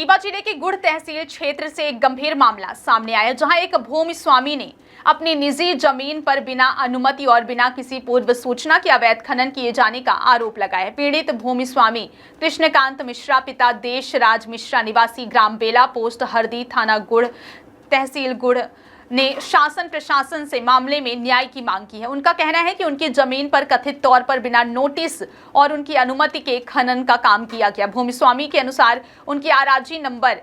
रीवा जिले के गुड़ तहसील क्षेत्र से एक गंभीर मामला सामने आया, जहां एक भूमि स्वामी ने अपनी निजी जमीन पर बिना अनुमति और बिना किसी पूर्व सूचना के अवैध खनन किए जाने का आरोप लगाया। पीड़ित भूमि स्वामी कृष्णकांत मिश्रा पिता देशराज मिश्रा निवासी ग्राम बेला पोस्ट हरदी थाना गुड़ तहसील गुड़ ने शासन प्रशासन से मामले में न्याय की मांग की है। उनका कहना है कि उनकी जमीन पर कथित तौर पर बिना नोटिस और उनकी अनुमति के खनन का काम किया गया। भूमि स्वामी के अनुसार उनकी आराजी नंबर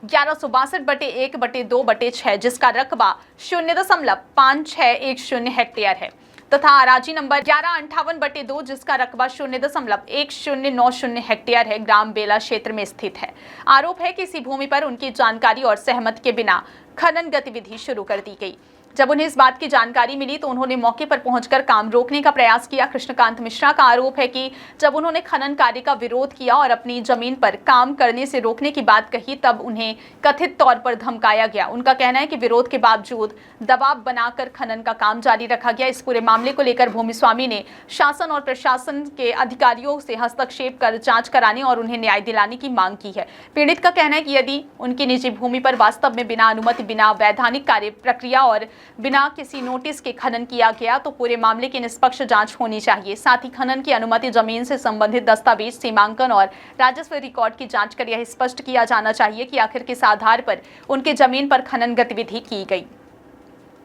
1162/1/2/6 जिसका रकबा 0.5610 हेक्टेयर है तथा आराजी नंबर 1158/2 जिसका रकबा 0.1090 हेक्टेयर है, ग्राम बेला क्षेत्र में स्थित है। आरोप है कि इसी भूमि पर उनकी जानकारी और सहमति के बिना खनन गतिविधि शुरू कर दी गई। जब उन्हें इस बात की जानकारी मिली तो उन्होंने मौके पर पहुंचकर काम रोकने का प्रयास किया। कृष्णकांत मिश्रा का आरोप है कि जब उन्होंने खनन कार्य का विरोध किया और अपनी जमीन पर काम करने से रोकने की बात कही, तब उन्हें कथित तौर पर धमकाया गया। उनका कहना है कि विरोध के बावजूद दबाव बनाकर खनन का काम जारी रखा गया। इस पूरे मामले को लेकर भूमि स्वामी ने शासन और प्रशासन के अधिकारियों से हस्तक्षेप कर जाँच कराने और उन्हें न्याय दिलाने की मांग की है। पीड़ित का कहना है कि यदि उनकी निजी भूमि पर वास्तव में बिना अनुमति, बिना वैधानिक कार्य प्रक्रिया और बिना किसी नोटिस के खनन किया गया तो पूरे मामले की निष्पक्ष जांच होनी चाहिए। साथ ही खनन की अनुमति, जमीन से संबंधित दस्तावेज, सीमांकन और राजस्व रिकॉर्ड की जांच कर यह स्पष्ट किया जाना चाहिए कि आखिर किस आधार पर उनके जमीन पर खनन गतिविधि की गई।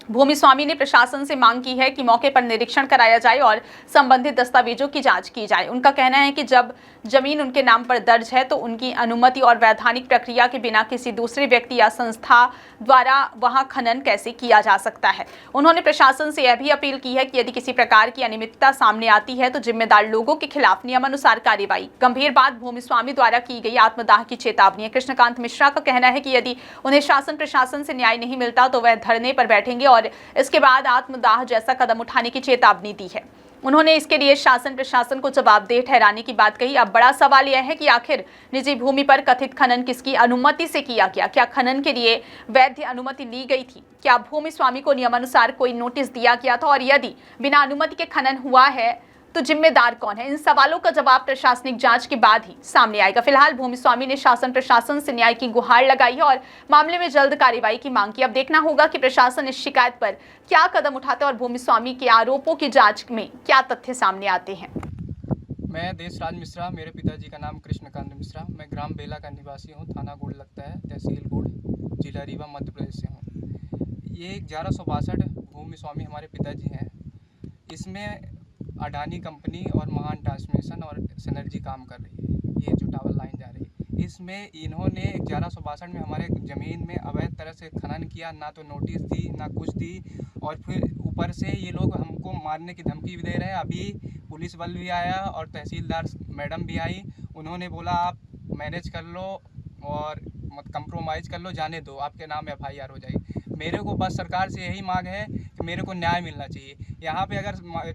भूमि स्वामी ने प्रशासन से मांग की है कि मौके पर निरीक्षण कराया जाए और संबंधित दस्तावेजों की जांच की जाए। उनका कहना है कि जब जमीन उनके नाम पर दर्ज है तो उनकी अनुमति और वैधानिक प्रक्रिया के बिना किसी दूसरे व्यक्ति या संस्था द्वारा वहां खनन कैसे किया जा सकता है। उन्होंने प्रशासन से यह भी अपील की है कि यदि किसी प्रकार की अनियमितता सामने आती है तो जिम्मेदार लोगों के खिलाफ नियमानुसार कार्रवाई। गंभीर बात भूमि स्वामी द्वारा की गई आत्मदाह की चेतावनी है। कृष्णकांत मिश्रा का कहना है कि यदि उन्हें शासन प्रशासन से न्याय नहीं मिलता तो वह धरने पर बैठेंगे और इसके बाद आत्मदाह जैसा कदम उठाने की चेतावनी दी है। उन्होंने इसके लिए शासन प्रशासन को जवाबदेह ठहराने की बात कही। अब बड़ा सवाल यह है कि आखिर निजी भूमि पर कथित खनन किसकी अनुमति से किया गया? क्या खनन के लिए वैध अनुमति ली गई थी? क्या भूमि स्वामी को नियमानुसार कोई नोटिस दिया गया था? और यदि बिना अनुमति के खनन हुआ है तो जिम्मेदार कौन है? इन सवालों का जवाब प्रशासनिक जांच के बाद ही सामने आएगा। फिलहाल भूमि स्वामी ने शासन प्रशासन से न्याय की गुहार लगाई है और मामले में जल्द कार्रवाई की मांग की। अब देखना होगा कि प्रशासन इस शिकायत पर क्या कदम उठाता है और भूमि स्वामी के आरोपों की जांच में क्या तथ्य सामने आते हैं। मैं देशराज मिश्रा, मेरे पिताजी का नाम कृष्णकांत मिश्रा, मैं ग्राम बेला का निवासी हूँ। थाना गुड़ लगता है, तहसील गुड़, जिला रीवा, मध्य प्रदेश से हूँ। ये 1162 भूमि स्वामी हमारे पिताजी हैं। इसमें अडानी कंपनी और महान ट्रांसमिशन और सिनर्जी काम कर रही है। ये जो टावर लाइन जा रही है, इसमें इन्होंने 1162 में हमारे ज़मीन में अवैध तरह से खनन किया। ना तो नोटिस दी, ना कुछ दी, और फिर ऊपर से ये लोग हमको मारने की धमकी भी दे रहे हैं। अभी पुलिस बल भी आया और तहसीलदार मैडम भी आई। उन्होंने बोला आप मैनेज कर लो और मत कंप्रोमाइज़ कर लो, जाने दो, आपके नाम FIR हो जाएगी। मेरे को बस सरकार से यही मांग है कि मेरे को न्याय मिलना चाहिए। यहाँ पे अगर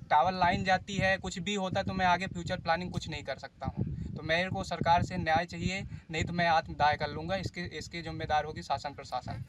टावर लाइन जाती है, कुछ भी होता है तो मैं आगे फ्यूचर प्लानिंग कुछ नहीं कर सकता हूँ। तो मेरे को सरकार से न्याय चाहिए, नहीं तो मैं आत्मदाह कर लूँगा। इसके जिम्मेदार होगी शासन प्रशासन।